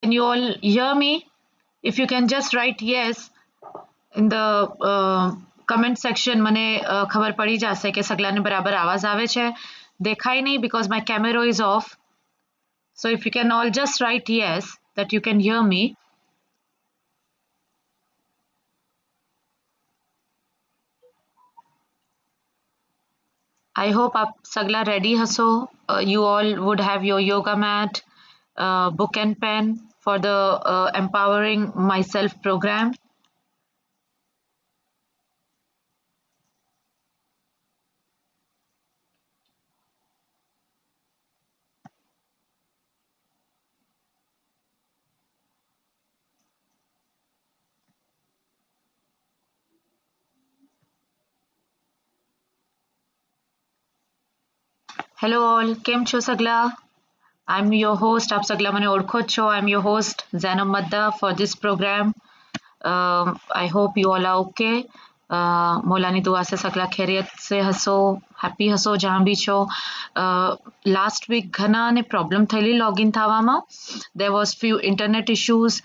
Can you all hear me? If you can just write yes in the comment section, મને ખબર પડી જશે કે સગલાને બરાબર આવાજ આવે છે. દેખાય નહીં because my camera is off. So if you can all just write yes that you can hear me. I hope आप सगला ready हसो. You all would have your yoga mat, book and pen for the Empowering Myself program. Hello all, કેમ છો સગલા? I'm your host, આપ સગલા મને ઓળખો જ છો. I'm your host, Zainab Madda, for this program. I hope you all are okay. Maulani दुआ से सगला खैरियत से हसो, हैप्पी हसो जहाँ भी छो. Last week घना ने प्रॉब्लम थયેલી लॉगिन થવામાં. There was few internet issues.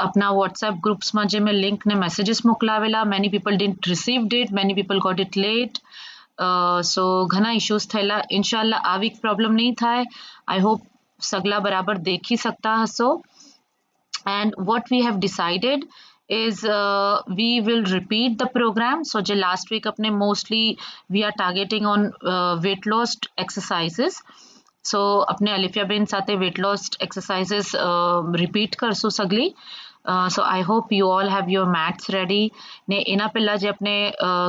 अपना WhatsApp groups માં જે મેં લિંક ને મેસેजेस મોકલાવેલા, many people didn't received it, many people got it late. So ઘણા ઇશ્યુઝ થયેલા. ઇન્શાલ્લાહ આ વીક પ્રોબ્લેમ નહીં થાય. I hope સગલા બરાબર देखी सकता હશો. And what we have decided is we will repeat the program. So જે last week अपने mostly we are targeting on weight loss exercises. So अपने अलिफिया बेन साथे weight loss exercises repeat करसु सगली. So I hope you all have your mats ready. ને એના પહેલા જે આપણે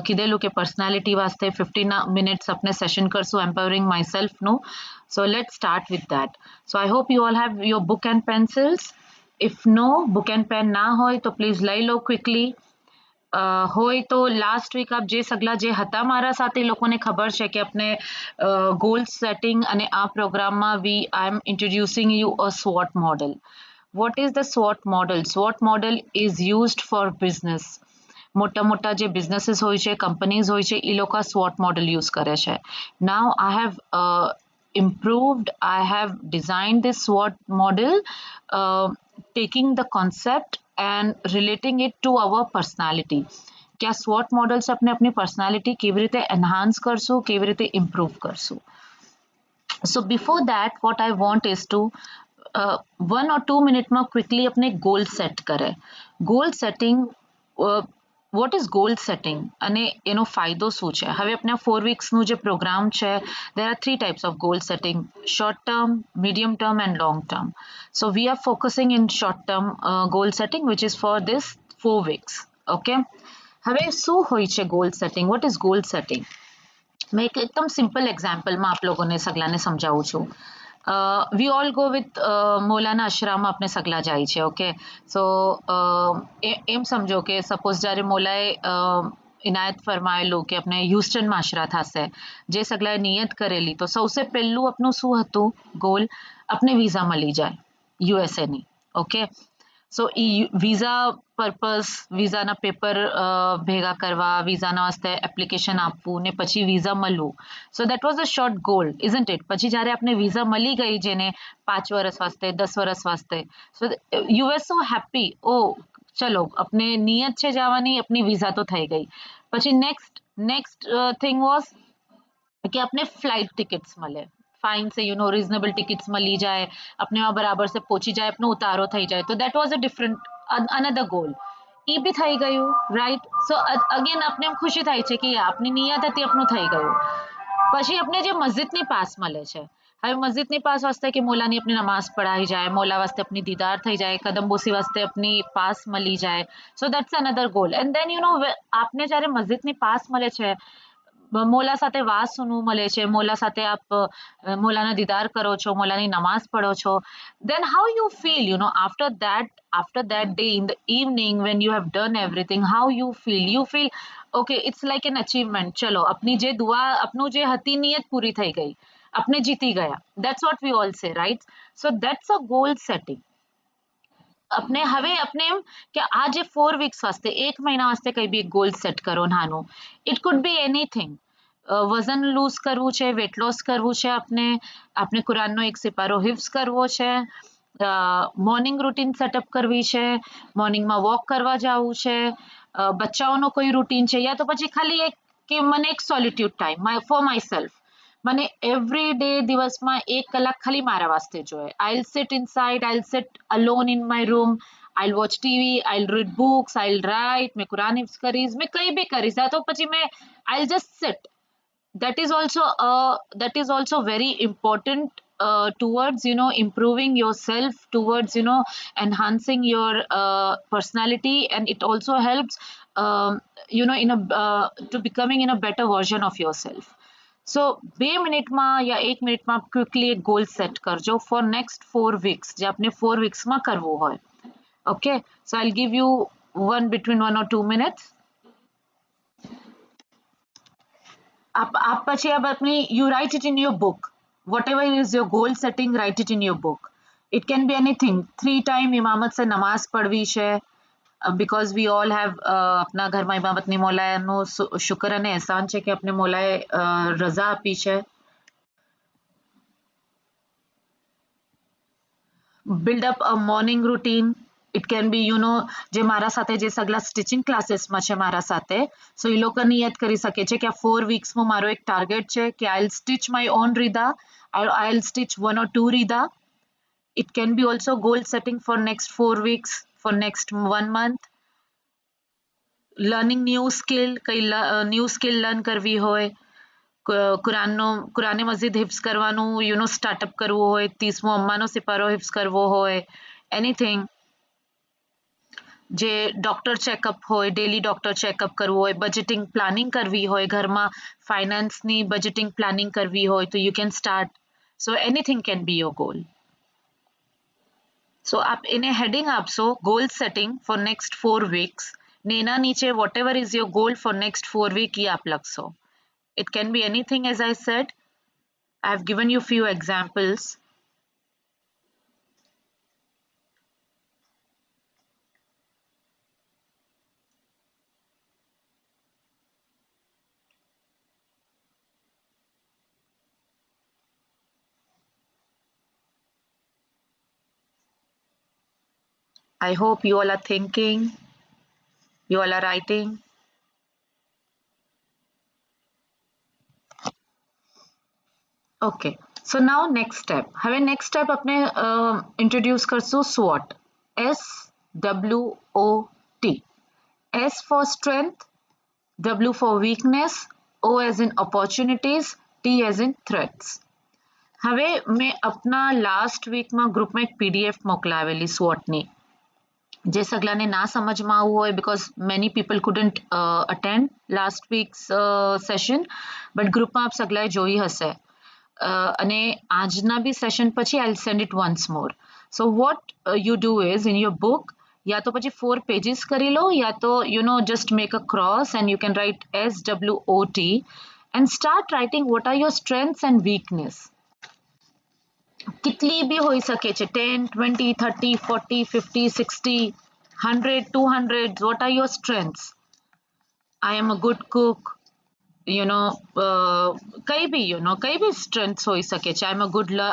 કીધેલું કે પર્સનાલિટી વાસ્તે 15 minutes આપણે સેશન કરશું empowering myself નું. So let's start with that. So I hope you all have your book and pencils. If no book and pen ના હોય તો પ્લીઝ લઈ લો ક્વિકલી. હોય તો લાસ્ટ વીક આપ જે સગલા જે હતા મારા સાથે એ લોકોને ખબર છે કે આપણે ગોલ સેટિંગ અને આ પ્રોગ્રામમાં I am introducing you a SWOT model. What is the SWOT model? SWOT model is used for business. મોટા મોટા જે businesses હોય છે, companies હોય છે, એ લોકો SWOT model use કરે છે. Now I have improved, I have designed this SWOT model, taking the concept and relating it to our personality. કે આ SWOT models આપણે આપણી personality કેવી રીતે enhance કરશું, કેવી રીતે improve કરશું. So before that, what I want is to 1 or 2 minutes માં quickly अपने goal set करे. Goal setting, what is goal setting અને એનો ફાયદો શું છે? હવે આપણે 4 weeks નું જે પ્રોગ્રામ છે, there are 3 types of goal setting: short term, medium term and long term. So we are focusing in short term goal setting, which is for this 4 weeks. Okay. હવે શું હોય છે goal setting? What is goal setting? मैं एक एकदम simple example में आप लोगों ने सगलाने समझाऊँ छूँ. We all go with Maulana આશ્રમ આપણે સગલા જાય છે. ઓકે, સો એમ સમજો કે સપોઝ જ્યારે મોલાએ ઇનાયત ફરમાયેલું કે આપણે હ્યુસ્ટનમાં આશરા થશે, જે સગલાએ નિયત કરેલી, તો સૌથી પહેલું આપણું શું હતું ગોલ? આપણે વિઝા મળી જાય યુએસએની. ઓકે, સો એ વિઝા પર્પઝ, વિઝાના પેપર ભેગા કરવા, વિઝાના વાસ્તે એપ્લિકેશન આપવું ને પછી વિઝા મળવું. So that was a short goal, isn't it? પછી જ્યારે આપણે વિઝા મળી ગઈ જેને 5 વર્ષ વાસ્તે, 10 વર્ષ વાસ્તે, so you wer so happy, ઓ ચલો આપણે નિયત છે જવાની, આપણી વિઝા તો થઈ ગઈ. પછી નેક્સ્ટ થિંગ વોઝ કે આપણે ફ્લાઇટ ટિકિટ્સ મળે, फाइन से रीजनेबल टिकट्स मળી જાય, अपने वहाँ बराबर से पहुंची जाए, अपनो उतारो થઈ જાય. तो that was a different another goal. એ બી થઈ ગયું, રાઈટ? સો અગેન આપણે એમ ખુશી થાય છે કે આપની નિયત હતી, આપનું થઈ ગયું. પછી આપણે જે મસ્જિદની પાસ મળે છે, હવે મસ્જિદની પાસ વાસ્તે કે મોલાની अपनी नमाज पढ़ाई जाए, मोला वास्ते अपनी दीदार થઈ જાય, કદમબોસી વાસ્તે अपनी પાસ મળી જાય. So that's another goal. And then આપને જ્યારે મસ્જિદની પાસ મળે છે, મોલા સાથે વાત સુનવું મળે છે, મોલા સાથે આપ મોલાના દીદાર કરો છો, મોલાની નમાઝ પઢો છો, then how you feel, after that day in the evening when you have done everything, how you feel? You feel okay, it's like an achievement. ચલો આપની જે દુઆ, આપનું જે હતી નિયત પૂરી થઈ ગઈ, આપણે જીતી ગયા. That's what we all say, right? So that's a goal setting. अपने हवे अपने एम कि आज 4 वीक्स वास्ते, 1 महीना वास्ते कई भी एक गोल सेट करो नानो. It could be anything. વજન લૂઝ કરવું છે, વેટ લોસ કરવું છે, આપને કુરાનનો એક સિપારો હિફ્ઝ કરવો છે, મોર્નિંગ રૂટીન સેટઅપ કરવી છે, મોર્નિંગમાં વોક કરવા જવું છે, બચ્ચાઓનો કોઈ રૂટીન છે, યા તો પછી ખાલી એક કે મને એક solitude time for myself, મને એવરી ડે દિવસમાં 1 કલાક ખાલી મારા વાસ્તે જોઈએ. I'll sit inside, I'll sit alone in my room, I'll watch TV, I'll read books, I'll write, મેં કુરાન હિફ્ઝ કરીશ, મેં કંઈ બી કરીશ, યા તો પછી મેં I'll just sit. That is also very important towards improving yourself, towards enhancing your personality, and it also helps in a to becoming in a better version of yourself. So 2 મિનિટમાં યા 1 મિનિટમાં ક્વિકલી એક goal set કરજો four next 4 weeks, જે આપણે 4 વીક્સમાં કરવું હોય. Okay, so I'll give you one between 1 or 2 minutes. आप પછી अब अपनी you write it in your book, whatever is your goal setting, write it in your book. It can be anything. 3 time ઇમામત સે નમાઝ પढ़વી છે, because we all have अपना ઘરમાં ઇમામતની મોલાનો શુક્ર અને એહસાન છે કે આપણે મોલાએ રજા આપી છે. build up a morning routine. It can be જે મારા સાથે જે સગલા સ્ટિચિંગ ક્લાસીસમાં છે મારા સાથે, સો એ લોકો નિયત કરી શકે છે કે આ 4 વીક્સમાં મારો એક ટાર્ગેટ છે કે I'll stitch my own rida, I'll stitch 1 or 2 rida. It can be also goal setting for next 4 weeks, for next 1 month. Learning new skill, કઈ ન્યૂ સ્કિલ લર્ન કરવી હોય, કુરાને મસ્જિદ હિફ્ઝ કરવાનું સ્ટાર્ટઅપ કરવું હોય, 30મો અમ્માનો સિપારો હિફ્ઝ કરવો હોય, એનીથિંગ. જે ડોક્ટર ચેકઅપ હોય, ડેલી ડોક્ટર ચેકઅપ કરવું હોય, બજેટિંગ પ્લાનિંગ કરવી હોય, ઘરમાં ફાઇનાન્સની બજેટિંગ પ્લાનિંગ કરવી હોય તો you can start. So anything can be your goal. So આપ એને હેડિંગ આપશો goal setting for next 4 weeks, ને એના નીચે whatever is your goal for next 4 week એ આપ લખશો. It can be anything, as I said. I've given you few examples. I hope you all are thinking, you all are writing. Okay, so now next step. હવે next step આપણે introduce કરશું SWOT. SWOT. S for strength, W for weakness, O as in opportunities, T as in threats. હવે મેં આપના last વીકમાં ગ્રુપમાં એક PDF મોકલાવેલી SWOTની, જે સગલાને ના સમજમાં આવવું હોય, because many people couldn't attend last week's session, but ગ્રુપમાં આપ સગલાએ જોઈ હશે. અને આજના બી સેશન પછી I'll send it once more. So what you do is, in your book, या तो પછી 4 pages કરી લો, या તો just make a cross and you can write SWOT and start writing what are your strengths and weakness. कितनी भी हो सके छे, 10, 20, 30, 40, 50, 60, 100, 200. What are your strengths? I am a good cook. કઈ બી strengths હોઈ શકે છે.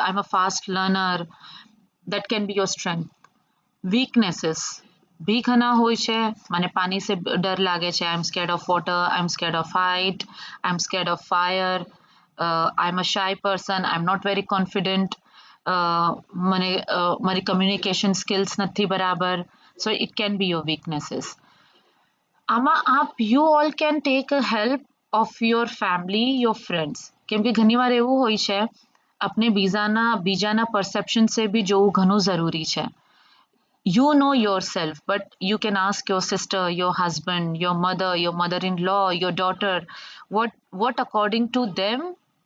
I'm a fast learner. That can be your strength. Weaknesses भी ઘણા હોય છે. મને પાણી से ડર લાગે છે. I'm scared of water. I'm scared of height. I'm scared of fire. I'm a shy person. I'm not very confident. મારી communication skills નથી બરાબર. So it can be your weaknesses. આમાં you all can take a help of your family, your friends. કેમ કે ઘણીવાર એવું હોય છે, આપણે બીજાના perception से भी જોવું ઘણું જરૂરી છે. You know yourself, but you can ask your sister, your husband, your mother-in-law, your daughter, what according to them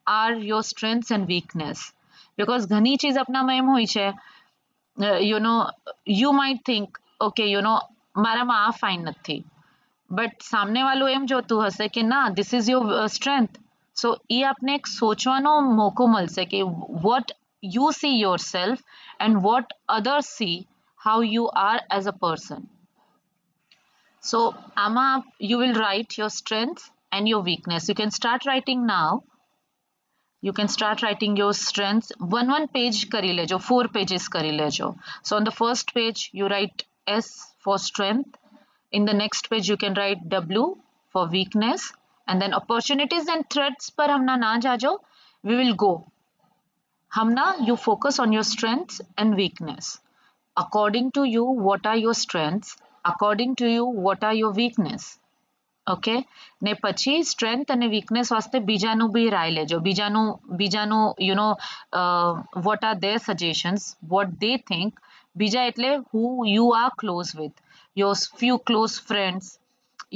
are your strengths and weakness. Because ઘણી ચીજ આપણામાં એમ હોય છે, you might think, okay, મારામાં આ fine નથી. બટ સામનેવાળું એમ જોતું હશે કે ના, this is your strength. So એ આપને એક સોચવાનો મોકો મળશે કે what you see yourself and what others see how you are as a person. So આમાં you will write your strengths and your weakness. You can start writing now. you can start writing your strengths. One page करी लेजो, 4 pages करी लेजो. So on the first page you write S for strength. In the next page you can write W for weakness, and then opportunities and threats पर हम ना जाजो. We will go. हम ना, you focus on your strengths and weakness. According to you, what are your strengths? According to you, what are your weakness? Okay ને પછી strength અને weakness વાસ્તે બીજાનું બી રાય લેજો, બીજાનું you know what are their suggestions, what they think. બીજા એટલે who you are close with, your few close friends,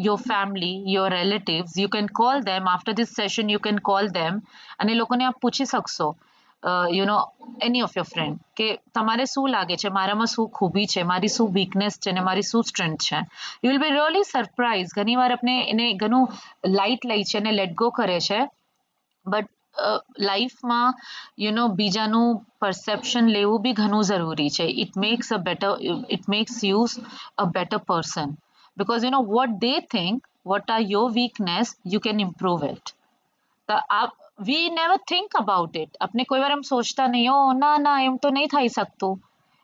your family, your relatives. You can call them after this session. You can call them અને લોકોને આપ પૂછી શકશો, you know any of your friend, કે તમારે શું લાગે છે, મારામાં શું ખૂબી છે, મારી શું વીકનેસ છે ને મારી શું સ્ટ્રેન્થ છે. You will be really surprise. ઘણીવાર આપણે એને ઘણું લાઇટ લઈ છે અને લેટ ગો કરે છે, બટ લાઈફમાં યુ નો બીજાનું પરસેપ્શન લેવું બી ઘણું જરૂરી છે. It makes you a better person, because you know what they think, what are your weakness, you can improve it. We never think about it. अपने कोई बार हम सोचता नहीं हो ना एम तो नहीं थाई सकतो,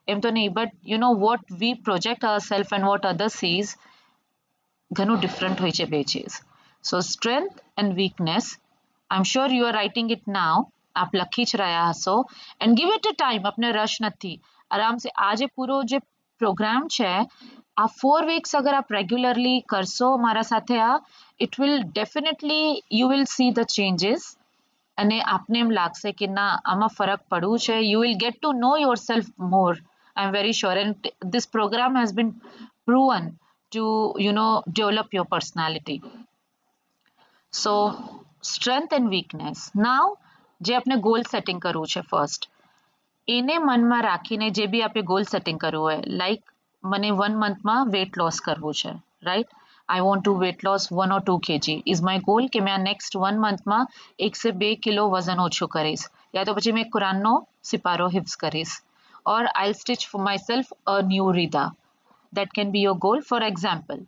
एम तो नहीं, but you know what we project ourselves and what others sees ઘણું different હોય છે બે ચીજ. So strength and weakness, I'm sure you are writing it now. आप લખી જ રહ્યા હશો, and give it a time. अपने रश નથી, आराम से આ જે પૂરો જે પ્રોગ્રામ છે, આ 4 weeks अगर आप रेग्युलरली करशो મારા સાથે, it will definitely, you will see the changes. અને આપને એમ લાગશે કે ના આમાં ફરક પડવું છે. You will get to know yourself more, I'm very sure, and this program has been proven to, you know, develop your personality. So strength and weakness. Now જે આપણે goal setting કરવું છે ફર્સ્ટ, એને મનમાં રાખીને જે બી આપણે goal setting કરવું હોય, લાઈક મને 1 monthમાં વેટ લોસ કરવું છે, right. I want to weight loss 1 or 2 kg is my goal, કે મેં આ next 1 monthમાં 1 से 2 કિલો વજન ઓછું કરીશ, યા તો પછી મેં કુરાનનો સિપારો હિફ્ઝ કરીશ, or I'll stitch for myself a new rida. That can be your goal. For example,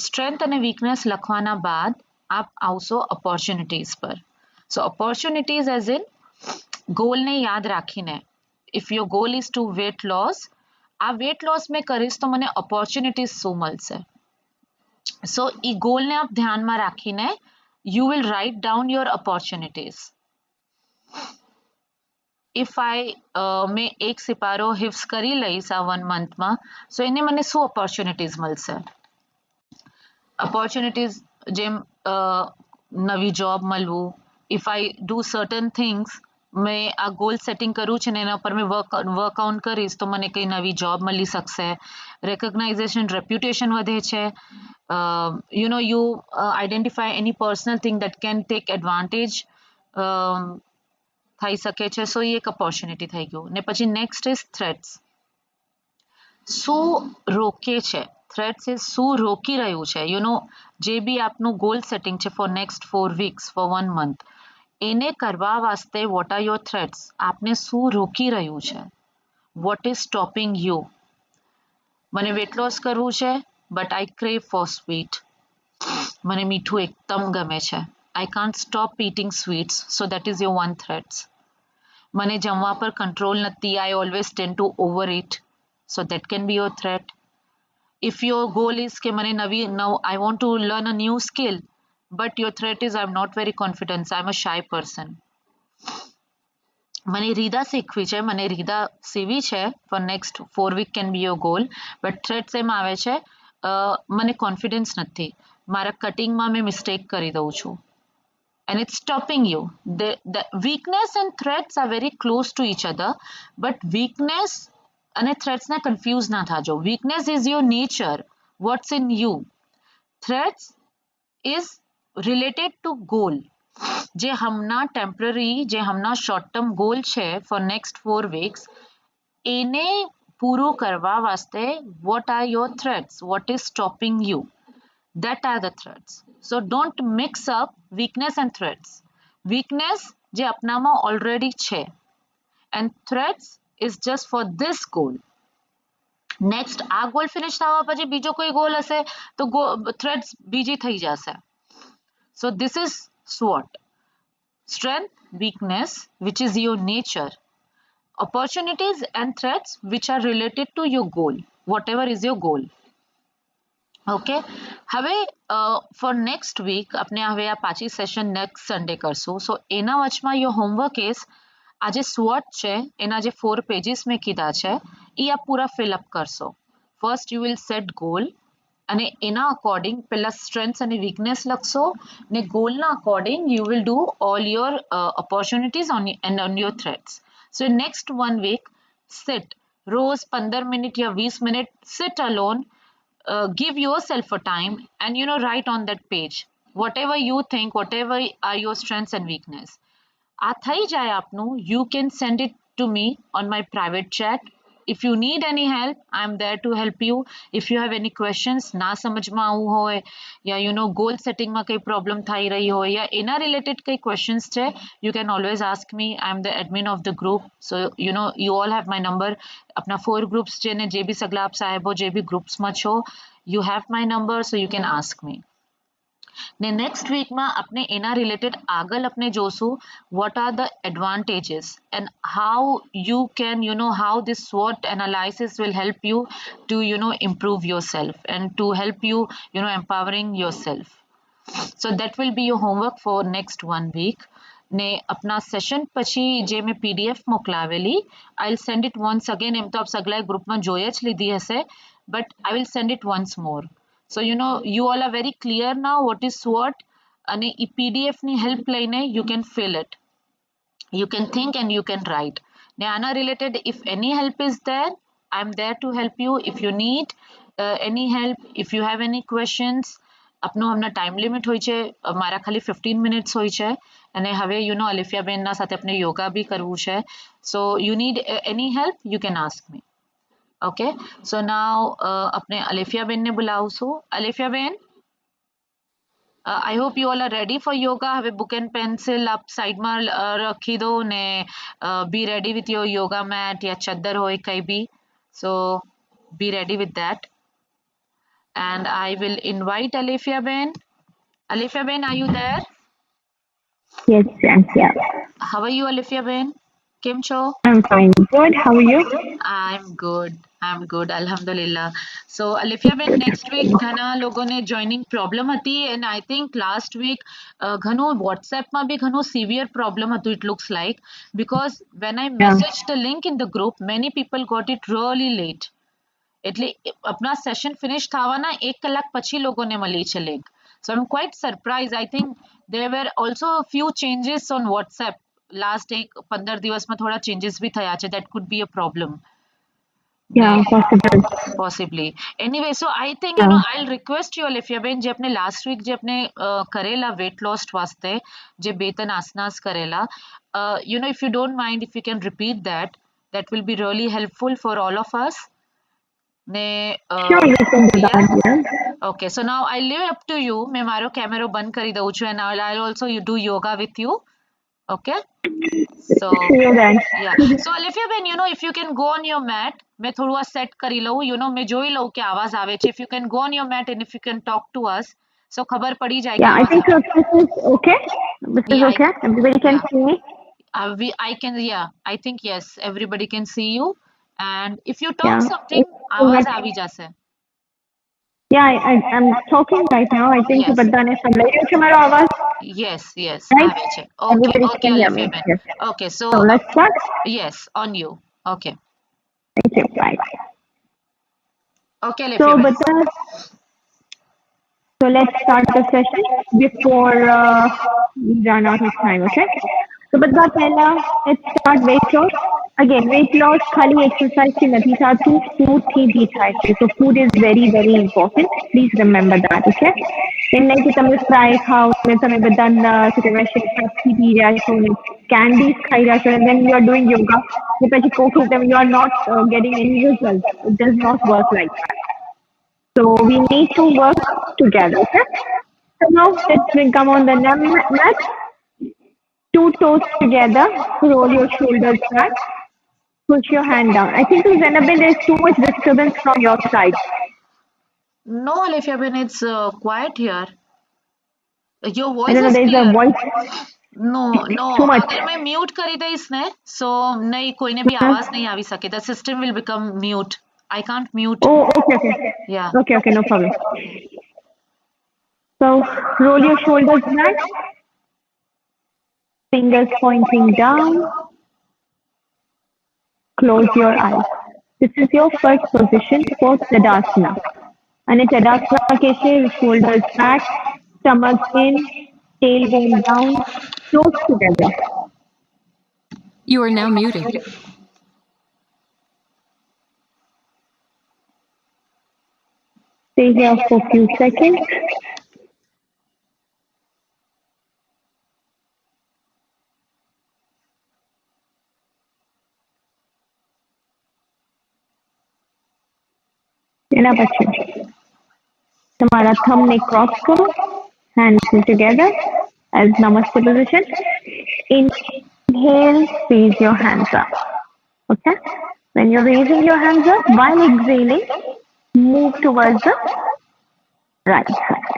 strength અને weakness લખવાના બાદ આપ આવશો opportunities પર. So opportunities as in goalને યાદ રાખીને, if your goal is to weight loss, આ weight loss મેં કરીશ તો મને opportunities શું મળશે. So ई गोलને આપ ધ્યાનમાં રાખીને you will write down your opportunities. If I મેં એક સિપારો હિફ્ઝ કરી લઈશ આ 1 monthમાં, so એને મને શું opportunities મળશે. Opportunities જેમ નવી જોબ મળવું, if I do certain things, મેં આ ગોલ સેટિંગ કરવું છે ને એના પર મેં વર્કઆઉટ કરીશ તો મને કંઈ નવી જોબ મળી શકશે. રેકગ્નાઇઝેશન, રેપ્યુટેશન વધે છે. You know, you identify any personal thing that can take advantage થઈ શકે છે. સો એ એક ઓપોર્ચ્યુનિટી થઈ ગયું. ને પછી નેક્સ્ટ ઇઝ થ્રેટ્સ. શું રોકે છે, થ્રેટ્સ ઇઝ શું રોકી રહ્યું છે. યુ નો જે બી આપનું ગોલ સેટિંગ છે for next 4 weeks, for 1 month, એને કરવા વાસ્તે વોટ આર યોર થ્રેટ્સ, આપને શું રોકી રહ્યું છે. What is stopping you. મને વેટ લોસ કરવું છે, but I crave for sweet. મને મીઠું એકદમ ગમે છે. I can't stop eating sweets, so that is your one threat. મને જમવા પર કંટ્રોલ નથી, I always tend to overeat, so that can be your threat. If your goal is કે મને I want to learn a new skill, but your threat is I'm not very confident, I'm a shy person. મને રીદા શીખવી છે, મને રીદા સીવી છે for next 4 week can be your goal, but threats એમ આવે છે મને કોન્ફિડન્સ નથી, મારા કટિંગમાં મેં મિસ્ટેક કરી દઉં છું, and it's stopping you. The weakness and threats are very close to each other, but weakness અને threats ને confuse ના થાજો. Weakness is your nature, what's in you. Threats is related to goal. જે હમણાં temporary, જે હમણાં short term goal છે for next 4 weeks, એને પૂરું કરવા વાસ્તે what are your threats, what is stopping you, that are the threats. So don't mix up weakness and threats. Weakness જે આપનામાં already છે, and threats is just for this goal. Next આ goal finish થવા પછી બીજો કોઈ goal હશે તો threats બીજી થઈ જશે. So this is SWOT. Strength, weakness, which is your nature, opportunities and threats which are related to your goal, whatever is your goal. Okay હવે ફોર નેક્સ્ટ વીક આપણે હવે આ પાછી સેશન નેક્સ્ટ સન્ડે કરશું. સો એના વચમાં યોર હોમવર્ક ઇઝ આ જે સ્વોટ છે એના જે 4 પેજીસ મેં કીધા છે એ આપ પૂરા ફિલઅપ કરશો. First you will set goal અને એના અકોર્ડિંગ પહેલાં સ્ટ્રેન્થ્સ અને વીકનેસ લખશો ને ગોલના according you will do all your opportunities and on your threats. So next 1 week sit રોજ 15 મિનિટ या 20 minute sit alone. Give yourself a time and write on that page whatever you think, whatever are your strengths and weakness. આ થઈ જાય આપનું, you can send it to me on my private chat. If you need any help, I am there to help you. If you have any questions, ના સમજમાં આવું હોય યા goal setting માં કઈ problem થઈ રહી હોય યા એના related કઈ questions છે, you can always ask me. I am the admin of the group, so you all have my number. अपना 4 groups જેને જે બી સગલા આપ સાહેબો જે બી groups માં છો, you have my number, so you can ask me. ને નેક્સ્ટ વીકમાં આપણે એના રિલેટેડ આગળ આપણે જોશું what are the advantages and how you can how this SWOT analysis will help you to improve yourself and to help you empowering yourself. So that will be your homework for next 1 week. ને આપના session પછી જે મેં PDF મોકલાવેલી, I will send it once again. એમ તો આપ સગલાએ ગ્રુપમાં જોઈ જ લીધી હશે, but I will send it once more. So you all are very clear now what is SWOT, અને એ PDF ની help લઈને you can fill it. You can think and you can write. ને આના related if any help is there, I am there to help you. If you need any help, if you have any questions, આપનો હમણાં time limit હોય છે, મારા ખાલી 15 minutes હોય છે અને હવે અલિફિયાબેનના સાથે આપણે યોગા બી કરવું છે. So you need any help, you can ask me. Okay, so now अपने अलिफिया बेन ने बुलाऊसु. Alifiya ben, I hope you all are ready for yoga. હવે book and pencil आप साइड में रखी दो ने be ready with your yoga mat या चद्दर होय कहीं भी. So be ready with that. And I will invite Alifia Ben. Alifia Ben, are you there? Yes, I'm here. How are you, Alifia Ben? કેમ છો? I'm fine. Good. How are you? I'm good. Alhamdulillah. So Alifia Ben, next week ઘણા લોકોને joining problem હતી and I think last week ઘણું WhatsApp માં બી ઘણું severe problem હતું, it looks like, because when I messaged the link in the group, many people got it really late. એટલે આપણા session finish થવાના 1 કલાક પછી લોકોને મળી છે link. So I'm quite surprised. I think there were also a few changes on WhatsApp. Last 15 દિવસમાં થોડા changes બી થયા છે. That could be a problem. Yeah, possibly. Anyway, so I think I'll request you all, if you been જે આપણે last week જે આપણે કરેલા weight loss વાસ્તે જે બે ત્રણ આસનાસ કરેલા, if you don't mind, if you can repeat that, that will be really helpful for all of us. Sure, you can do that, yeah. Okay, so now I'll leave it up to you. मैं मारो camera बंद करी दઉં છું and I'll also do yoga with you. Okay? So yeah. So Alifia Ben, if you can go on your mat, मैं थोड़ा set करी लऊं, मैं જોઈ લઉં કે આવાજ આવે છે. If you can go on your mat and if you can talk to us, so खबर पड़ी जाए. Yeah, I think so. This is okay. This is okay. Everybody can see me. I think yes, everybody can see you. And if you talk something, आवाज આવી જશે. Yeah, I'm talking right now. I think બધાને સંભળાઈ રહ્યો છે મારો આવાજ? Yes, right? આવે છે. Okay, Alifia Ben. Yes. Okay, so let's start. Yes, on you. Okay. Thank you. Right. Okay, Alifia Ben. So let's start the session before we run out of time, okay? So બધા પહેલા let's start weight loss. Again, weight loss ખાલી exercise થી નથી થતું, food થી બી થાય છે. So food is very, very important. Please remember that, okay? એમ નહીં કે તમે fry ખાઓ ને તમે બધા Pepsi પી રહ્યા છો ને candies ખાઈ રહ્યા છો and then you are doing yoga ને પછી coke with them, you are not getting any results. It does not work like that. So we need to work together, okay? So now let's come on the mat. 2 toes together, roll your shoulders back, push your hand down. I think Zainabin, there's too much disturbance from your side. No, Alifia Ben, it's quiet here. Your voice is there's clear. A voice. No no Too much. अगर मैं mute करी दे इसने सो नहीं कोई ने भी आवाज नहीं आवी सके the system will become mute I can't mute Oh, okay. या Okay, no problem. So roll your shoulders back, fingers pointing down, close your eyes. This is your first position for Tadasana. And in Tadasana case, shoulders back, stomach in, tailbone down, close together. You are now muted. Stay here for a few seconds. ना बच्चे तुम्हारा thumb ने cross करो, hands together as namaste position. Inhale, raise your hands up. Okay? When you're raising your hands up, while exhaling, move towards the right side.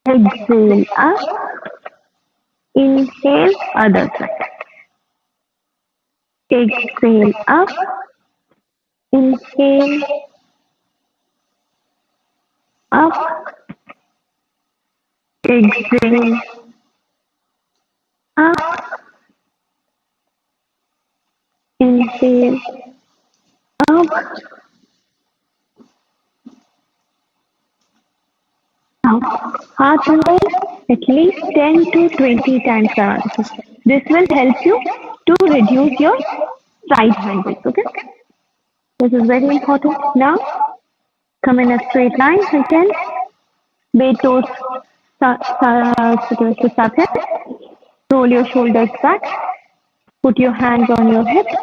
Exhale up. Inhale, other side. Exhale up. Inhale up. Exhale up. Inhale up. Now, heart roll at least 10 to 20 times around. This will help you to reduce your right hand weight. Okay? This is very important. Now, come in a straight line again. Bend toes to साथ है. Roll your shoulders back. Put your hands on your hips.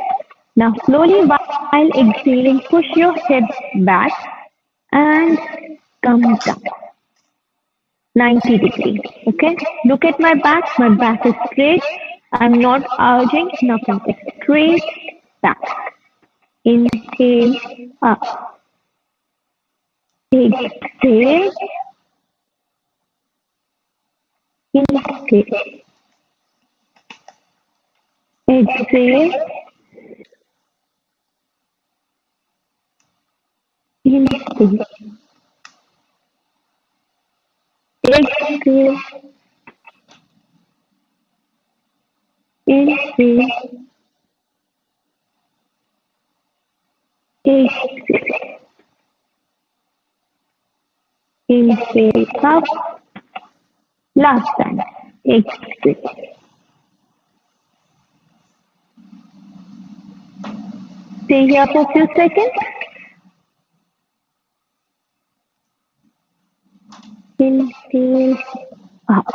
Now, slowly while exhaling, push your head back and come down. 90 degrees. Okay? Look at my back. My back is straight. I'm not arching, nothing. It's straight back. Inhale up. Exhale. Inhale. Exhale. Inhale. Exhale. Inhale. Exhale. Inhale up. Last time. Exhale. Stay here for a few seconds. Inhale up.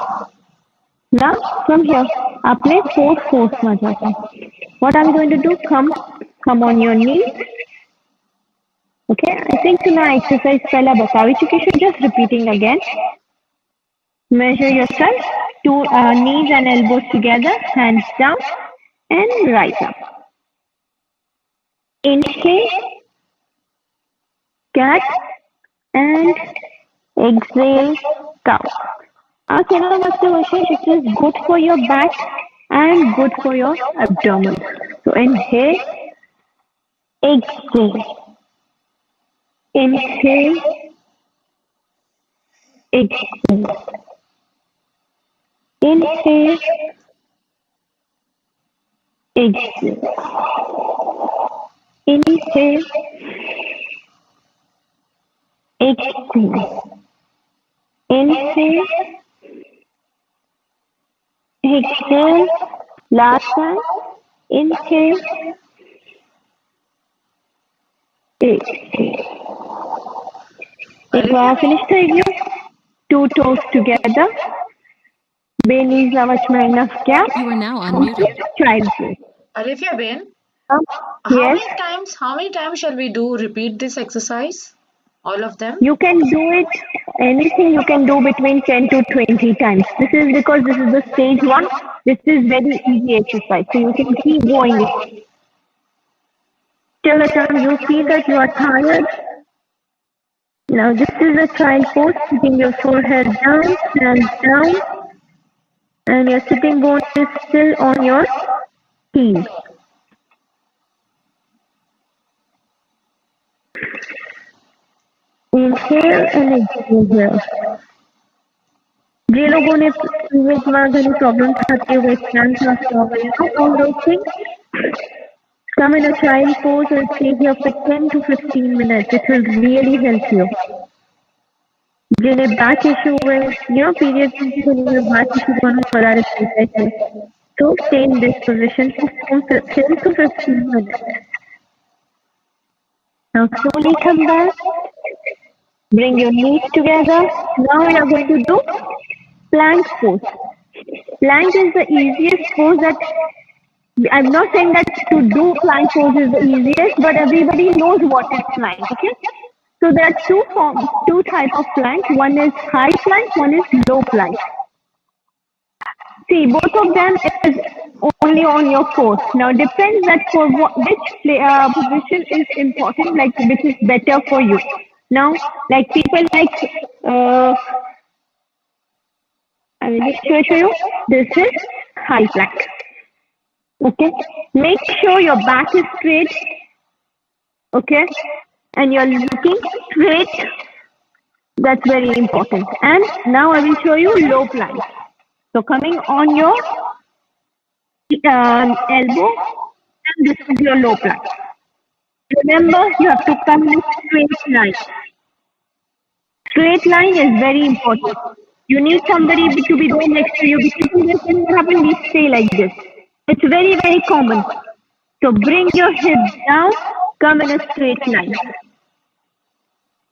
Now from here, आपने fourth force में जाता है. What are we going to do? Come on your knees. Okay, I think तुम्हें exercise पहला बता भी चुकी हूँ. Just repeating again. Measure yourself. Two knees and elbows together, hands down and right up. Inhale, cat, and exhale, cow. Okay, now it is good for your back and good for your abdomen. So inhale, exhale, inhale, exhale, inhale, exhale, inhale, exhale, inhale, exhale, last time, inhale, exhale. Finish the two toes together, bare knees are much enough gap. You are now unmuted. Child's pose. Alifia Ben, Yes, how many times shall we do repeat this exercise? All of them? you can do it, anything you can do between 10 to 20 times. This is because this is the stage one. This is very easy exercise. So you can keep going it. Till the time you feel that you are tired. Now this is a child pose. Keeping your forehead down, hands down, and your sitting bone is still on your heel. Inhale and exhale. जे लोगों ने previous बार घनी problem आते हुए stand fast हो गए हैं all those things, come in a child pose and stay here for 10 to 15 minutes. It will really help you. जिन्हें back issue हुए, पीरियड में बैक इशू होना पड़ा रहता है, तो stay in this position for 10 to 15 minutes. Now slowly come back. Bring your knees together. Now we are going to do plank pose. Plank is the easiest pose that, I'm not saying that to do plank pose is the easiest, but everybody knows what is plank, okay? So there are two types of plank. One is high plank, one is low plank. See, both of them is only on your core. Now depends that for which position is important, like which is better for you. Now, like people like, I will just show you. This is high plank. Okay. Make sure your back is straight. Okay. And you're looking straight. That's very important. And now I will show you low plank. So coming on your elbow, and this is your low plank. Remember, you have to come in a straight line. Straight line is very important. You need somebody to be there next to you, because this can happen, we stay like this. It's very, very common. So bring your hips down, come in a straight line.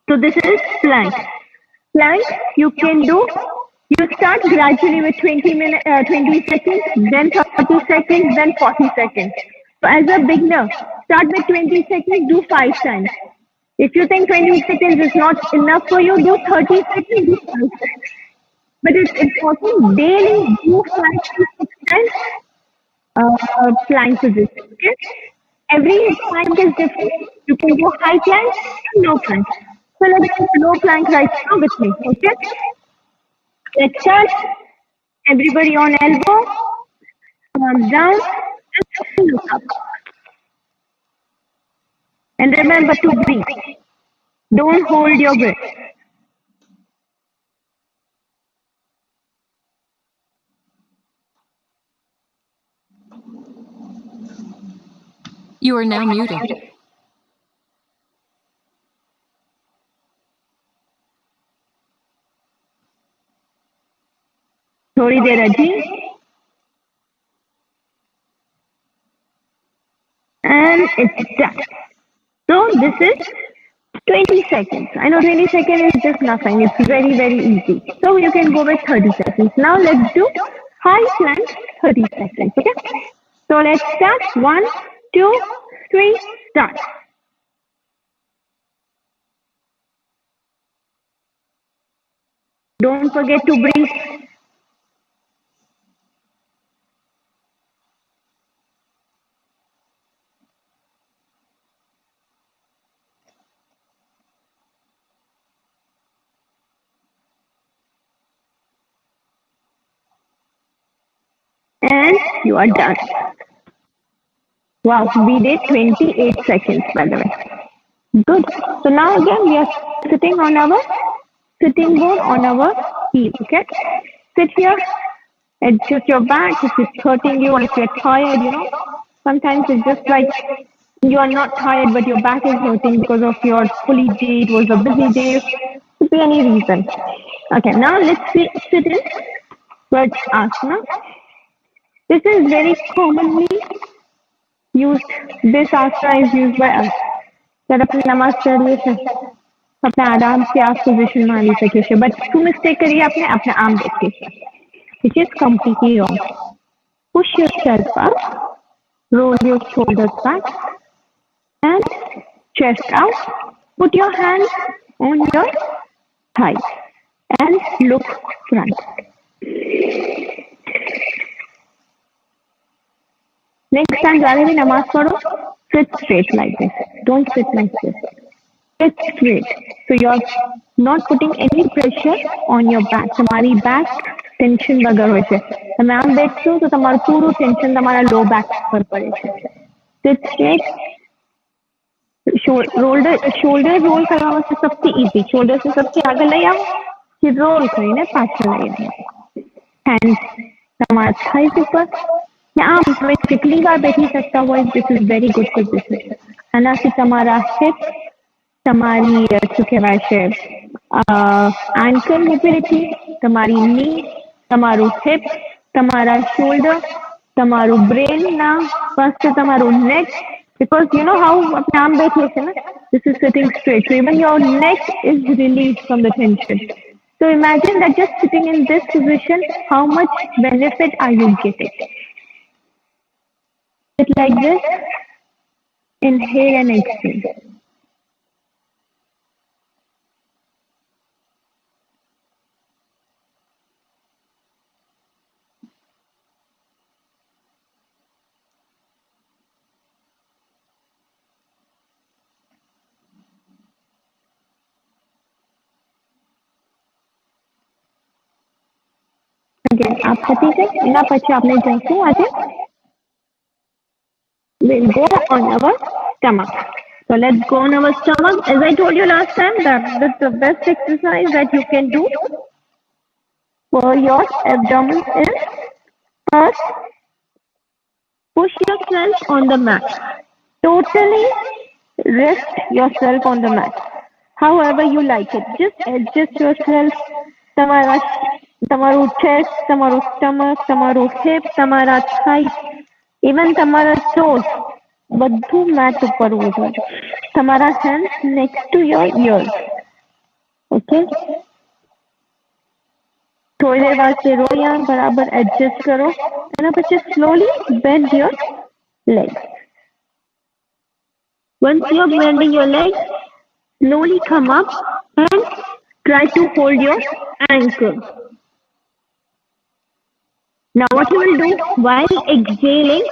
So this is plank. Plank, you can do, you start gradually with 20 seconds, then 30 seconds, then 40 seconds. So as a beginner, start with 20 seconds, do 5 times. If you think 20 seconds is not enough for you, do 30 seconds, do 5 times. But it's important daily do 5 to 6 times plank position. Okay? Every plank is different. You can do high plank and low plank. So let's do low plank right now with me. Okay? Let's start. Everybody on elbow, arms down, and look up. And remember to breathe. Don't hold your breath. You are now muted. थोड़ी देर अजी. And it's done. So this is 20 seconds. I know 20 seconds is just nothing. It's very, very easy. So you can go with 30 seconds. Now let's do high plank 30 seconds. Okay? So let's start. 1, 2, 3, start. Don't forget to breathe. And you are done. Wow, we did 28 seconds, by the way. Good. So now again, we are sitting on our sitting bone on our heel. Okay. Sit here. Adjust your back if it's hurting you, or if you're tired. Sometimes it's just like you are not tired, but your back is hurting because of your fully day. It was a busy day. Could be any reason. Okay. Now let's sit in Vrajasana. This is very commonly used. This asana is used by us. जब अपनी नमाज पढ़ लिए अपने आराम से आप position में ले सके, बट टू मिस्टेक करिए आपने अपने आर्म देख के, which is completely wrong. Push yourself up, roll your shoulders back, and chest out. Put your hands on your thighs and look front. Next time जाने भी नमाज पढ़ो, sit straight like this. Don't sit like this. Sit straight. So you're not putting any pressure on your back. तुम्हारी back tension વગર હોય છે. તમે આમ બેઠશો તો તમારું પૂરું ટેન્શન તમારા લો બેક પર પડે છે. શોલ્ડર રોલ કરવા માટે સૌથી ઈઝી, શોલ્ડર સૌથી આગળ લઈ આવો, फिर रोल કરીને પાછળ લઈ આવો. હેન્ડ તમારા થાઈસ ઉપર, આમ તમે જેટલી વાર બેઠી શકતા હોય, this is very good position. આનાથી તમારા હિપ, તમારી શું કહેવાય છે એન્કલ મોબિલિટી, તમારી ની, તમારું હિપ, તમારા શોલ્ડર, તમારું બ્રેનના ફર્સ્ટ તમારું નેક, because you know how આપણે આમ બેઠીએ છીએ ને, this is sitting straight, so even your neck is released from the tension. So imagine that just sitting in this position, how much benefit are you getting? Sit like this, inhale and exhale. Again, आप पति से इना પછી આપણે જઈશું આજે we'll go on our stomach. So let's go on our stomach. As I told you last time, that the best exercise that you can do for your abdomen is first push yourself on the mat. Totally rest yourself on the mat. However you like it. Just adjust yourself. તમારું chest, તમારું stomach, તમારું hip, તમારા thighs, even તમારા toes, બધું mat ઉપર હોવું જોઈએ. તમારા hands next to your ears. Okay? થોડી દેર વાસ્તે રોયા, બરાબર adjust કરો. એના પછી slowly bend your legs. Once you are bending your legs, slowly come up and try to hold your ankle. Now what you will do, while exhaling,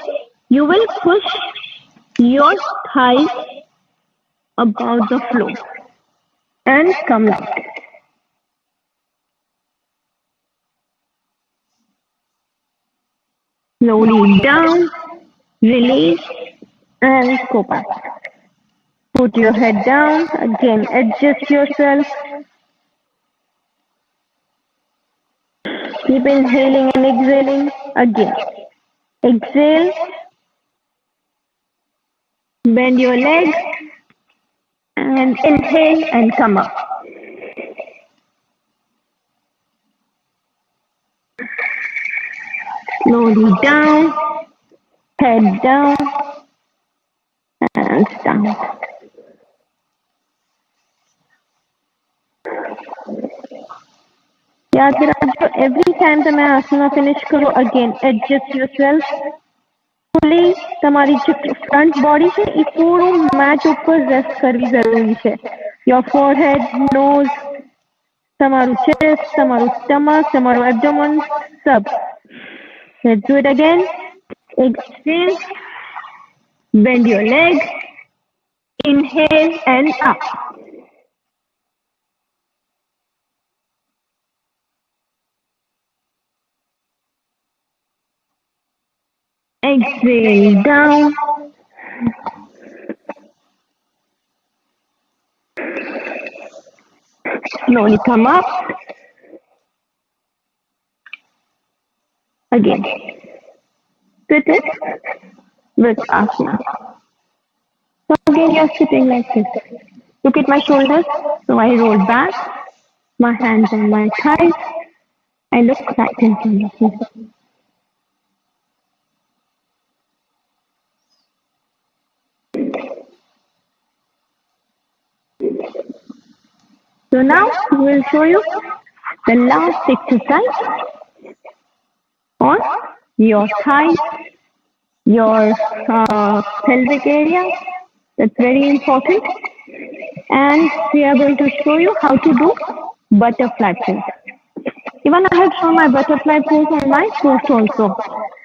you will push your thighs above the floor and come out. Slowly down, release and go back. Put your head down, again adjust yourself. Keep inhaling and exhaling again. Exhale, bend your leg and inhale and come up. Slowly down, head down and down. याद रखो, every time તમે Asna finish કરો, again adjust yourself. fully તમારી જે front body છે એ પૂરું mat ઉપર rest કરવી જરૂરી છે. Your forehead, nose, તમારું chest, તમારું stomach, તમારું abdomen, sub. Let's do it again. Exhale, bend your leg, inhale and up. Exhale down. Slowly come up. Again. Sit it with asana. So again you're sitting like this. Look at my shoulders. So I roll back. My hands on my thighs. I look right in front of me. So now we will show you the last exercise on your thighs, your pelvic area. That's very important. And we are going to show you how to do butterfly pose. Even I have shown my butterfly pose on my post also.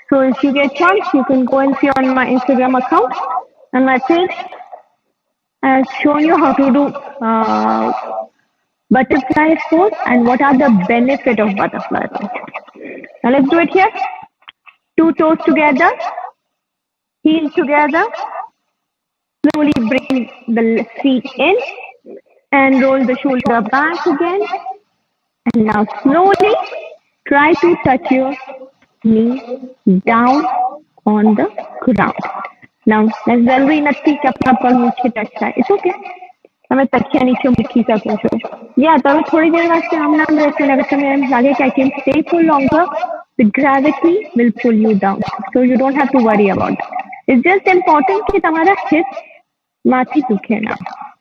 So if you get chance, you can go and see on my Instagram account and my page. I have shown you how to do butterfly pose and what are the benefit of butterfly pose. Now let's do it here. Two toes together, heel together. Slowly bring the feet in and roll the shoulder back again. And now slowly try to touch your knee down on the ground. Now, जरूरी નથી કે આપણા પગ નીચે touch થાય. It's okay. તમે તકિયા નીચે મૂકી શકો છો. Yeah, તમે થોડી દેર વાસ્તે આમ નામ રહેશો ને અગર તમે એમ લાગે કે I can stay for longer, the gravity will pull you down. So you don't have to worry about it. It's just important કે તમારા hips માંથી દુખે ના.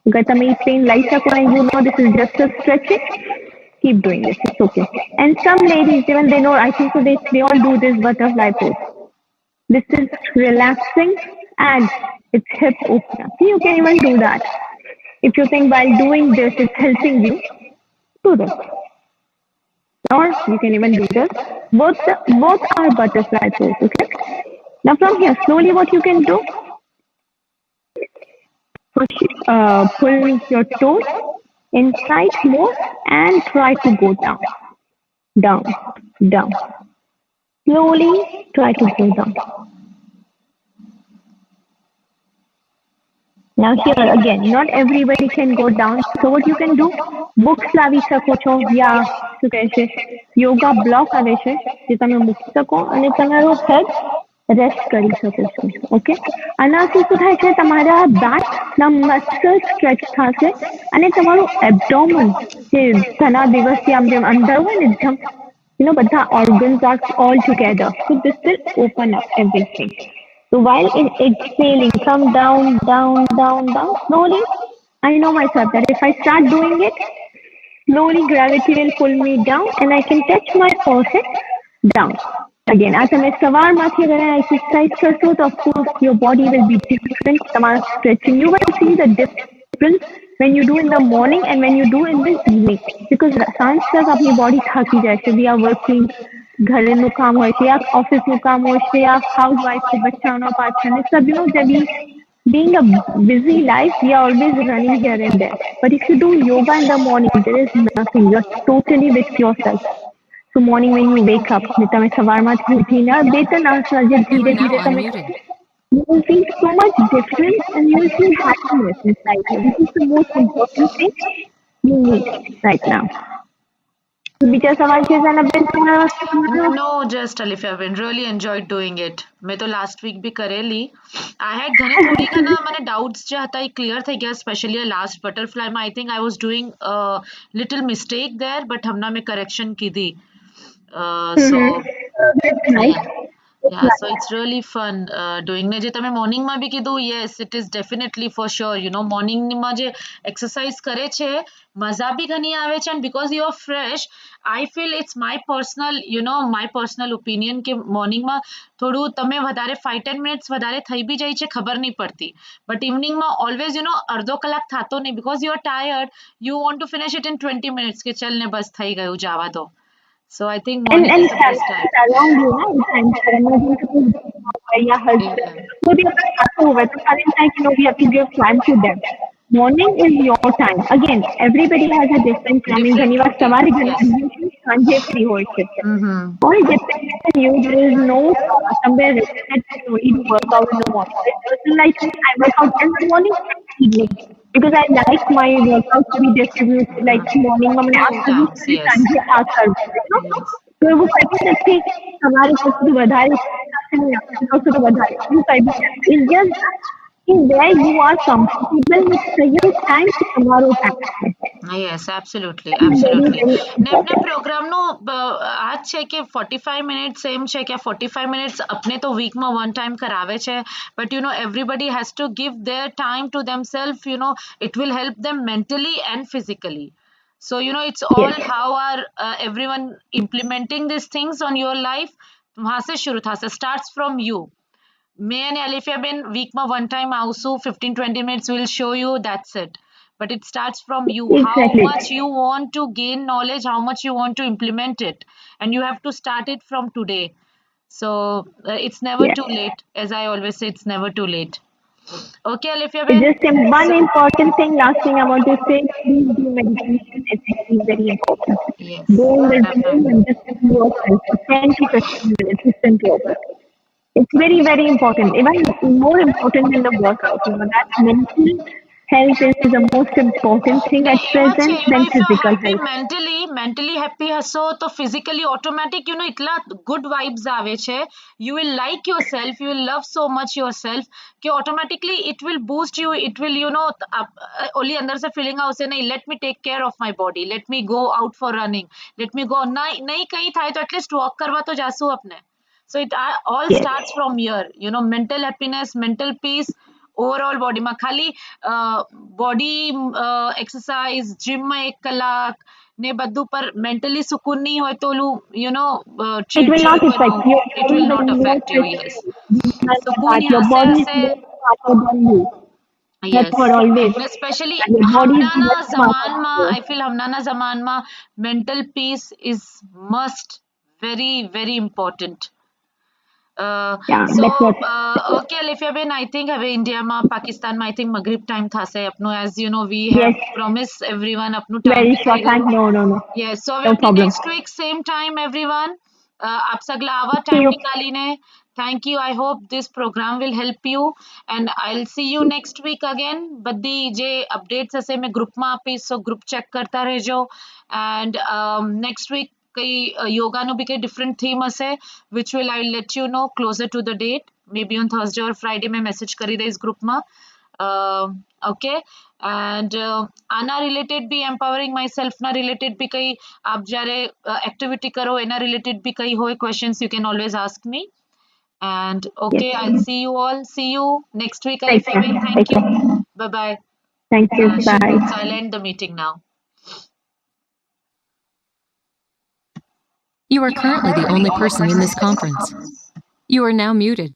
અગર તમે એ પેન લઈ શકો and you know this is just a stretching, keep doing this. It's okay. And some ladies, even they know, I think so they all do this butterfly pose. This is relaxing and it's hip opener. See, you can even do that. If you think while doing this it's helping you, do this. Or you can even do this. Both are butterfly pose, okay? Now from here, slowly what you can do, pull your toes inside more and try to go down, down, down. Slowly try to go down. Now here again, not everybody can go down. So what you can do, books લાવી શકો છો યા શું કહે છે yoga block આવે છે જે તમે મૂકી શકો અને તમારો હેડ રેસ્ટ કરી શકો છો. ઓકે, આનાથી શું થાય છે તમારા બેકના મસલ સ્ટ્રેચ થશે અને તમારું એબ્ડોમન જે ઘણા દિવસથી આમ જેમ અંદર હોય ને એકદમ બધા organs are all together. So this will open up everything. So while exhaling, come down, down, down, down, slowly. I know myself that if I start doing it, slowly gravity will pull me down and I can touch my forehead down. Again, as I'm savarmathi agar exercise karso, so of course your body will be different. Tamara stretching, you will see the difference when you do in the morning and when you do in the evening. Because सांझ तक अपनी body थाकी जाए છે. We are working, ઘરેનું કામ હોય છે યા ઓફિસનું કામ હોય છે યા હાઉસવાઇફ છે બચ્ચાઓના પાછળ ને સભ્યો જબી being a busy life, we are always running here and there. But if you do yoga in the morning, there is nothing. You're totally with yourself. So morning when you wake up, તમે સવારમાંથી ઉઠીને બે ત્રણ આસન જે You ધીરે are now ધીરે તમે unmuted. you will feel so much difference and you will feel happiness inside you. This is the most important thing you need right now. બીજા સવાલ છે ઝેનબેન તમારા? No, just Alifia, I've been really enjoyed doing it. મેં તો last week બી કરેલી. I had થોડી ઘણા મને doubts જે હતા એ clear થઈ ગયા, especially last butterfly માં. I think I was doing a little mistake there, but હમણાં મેં correction કીધી. So That's nice. yeah, so it's really fun doing ને જે તમે મોર્નિંગ માં બી કીધું, yes, it is definitely for sure, morning માં જે એક્સરસાઇઝ કરે છે મજા બી ઘણી આવે છે and because you are fresh, I feel it's my personal opinion કે મોર્નિંગ માં થોડું તમે વધારે 5-10 minutes વધારે થઈ બી જાય છે ખબર નહીં પડતી, but evening માં always અડધો કલાક થતો નહીં because you are tired, you want to finish it in 20 minutes કે ચલ ને બસ થઈ ગયું જાવા દો. So I think morning And is the best time. around you, na, your husband. So they are also over. So current time, we have to give time to them. Morning is your time. Again, everybody has a different timing. Different ઘણીવાર સવારે routine, ઘણી સાંજે free હોય છે. Mm-hmm. All depends on you. There is no somewhere written that you only do workout in the morning. There's person like me, I work out in the morning and evening. Because I like my workout to be distributed like morning માં મને આ કરવું Times, છે, yes. સાંજે આ કરવું છે. તો એવું કઈ નથી તમારે સૌથી વધારે સૌથી વધારે એવું કઈ બી નથી. It's just where you are comfortable with your time તમારો time છે. Yes, absolutely, Very, absolutely. very ને એમને important. પ્રોગ્રામનો આ જ છે કે 45 મિનિટ્સ એમ છે કે 45 મિનિટ્સ આપણે તો વીકમાં વન ટાઈમ કરાવે છે, but everybody has to give their time to themselves, it will help them mentally and physically. So it's all Yes. how are everyone implementing these things on your life. वहाँ से शुरू था, starts from you. મેં અને અલિફિયા બેન વીકમાં one time આવશું, 15-20 minutes will show you, that's it. But it starts from you, how Exactly. much you want to gain knowledge, how much you want to implement it, and you have to start it from today. So it's never Yes. too late, as I always say, it's never too late. Okay, Alifia It's Ben. just one important thing, last thing I want to say, please do meditation. It's actually very important. Yes, Don't assume definitely. and just do yourself for 10 to 15 minutes, just in yoga. It's very, very important. Even more important than the workout. That mental health is the most important thing at नहीं એમાં છે present you know than if you're physical happy health. mentally happy હશો તો physically automatic you know itla good vibes આવે છે, you will like yourself, you will love so much yourself कि automatically it will boost you, it will you know only अंदर से feeling આવશે नहीं let me take care of my body, let me go out for running, let me go नहीं कहीं થાય તો at least walk કરવા તો જાશું આપને. So it all Yes. starts from here, you know, mental happiness, mental peace, overall body માં ખાલી body exercise gym માં 1 કલાક ને બધું પર mentally સુકૂન નહીં હોય તો ઓલું you know It will not affect ચીડચીડપણું, your it body will not will affect you, not yes. Sukoon that your यहाँ से body is હશે. more smarter than you. That's Yes, what always. and especially And your body is હમણાંના much smarter than zamaનમાં you. I feel હમણાંના zamaનમાં mental peace is must, very very important. Yeah, So that's what. okay Alifia Ben, I think હવે ઇન્ડિયામાં પાકિસ્તાનમાં I think મગરીબ time થશે આપનું, as you know we have Yes, promised everyone આપનું time very બી થઈ short time. ગયું. No. Yes, so હવે No આપણે problem. next week same time everyone, આપ સગલા આવા See time you. નિકાલીને. Thank you, I hope this program will help you and I'll see you next week again. બધી જે updates હશે મેં ગ્રુપમાં આપીશ, so group check કરતા રહેજો. And next week કઈ યોગાનું બી કઈ different theme હશે which will I'll let you know closer to the date, maybe on Thursday or Friday મેં message કરી દઈશ ગ્રુપમાં. ઓકે એન્ડ આના રિલેટેડ બી એમ્પાવરિંગ માય સેલ્ફના રિલેટેડ બી કંઈ આપ જ્યારે એક્ટિવિટી કરો એના રિલેટેડ બી કંઈ હોય questions you can always ask me. And Yes. okay, I'll see you all. See you next week, Take Alifia care. Ben. Thank Take you. care. Bye bye. Thank you. Bye. So I'll end the meeting now. You are currently the only person in this conference. You are now muted.